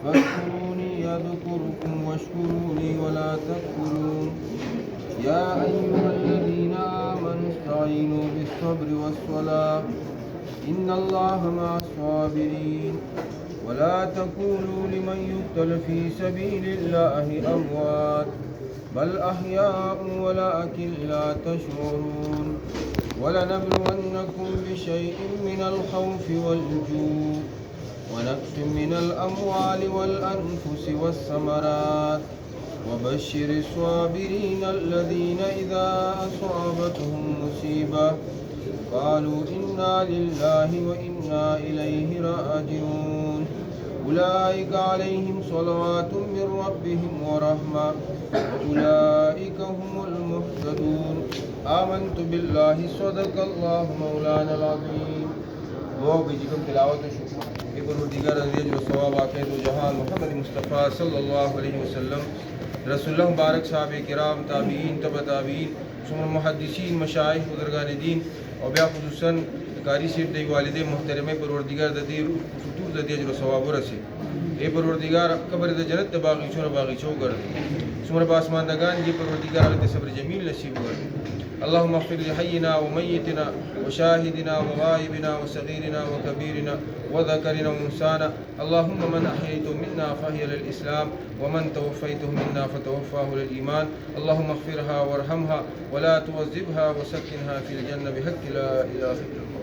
فاذكروني أذكركم واشكروا لي ولا تكفرون. يا أيها الذين آمنوا استعينوا بالصبر والصلاة إن الله مع الصابرين. ولا تقولوا لمن يقتل في سبيل الله أموات بل أحياء ولكن لا تشعرون. ولنبلونكم بشيء من الخوف والجوع ونقص من الأموال والأنفس والثمرات وبشر الصابرين الذين إذا أصابتهم مصيبة قالوا إنا لله وإنا إليه راجعون. أولئك عليهم صلوات من ربهم ورحمة وأولئك هم المهتدون. آمنت بالله صدق الله مولانا العظيم. دعا بجكم تلاوت شکر پروردگار رضی و ثواب آخر و جہان محمد مصطفیٰ صلی اللہ علیہ وسلم رسول اللہ مبارک صحابہ کرام تابعین تبع تابعین ثم محدثین مشایخ بزرگان دین اور بیا خصوصاً قاری صاحب دی والد محترم پروردگار دی فطور دی اجر و ثواب رسے. اے پروردگار قبر دی جنت باغیچوں باغیچوں کر ثم باسماندگان یہ پروردگار علیہ صبر جمیل نصیب کر. اللهم اغفر لحينا وميتنا وشاهدنا وغائبنا وصغيرنا وكبيرنا وذكرنا وانثانا. اللهم من احييته منا فهي للاسلام ومن توفيته منا فتوفاه للايمان. اللهم اغفرها وارحمها ولا تعذبها وسكنها في الجنه بحق لا اله الا الله.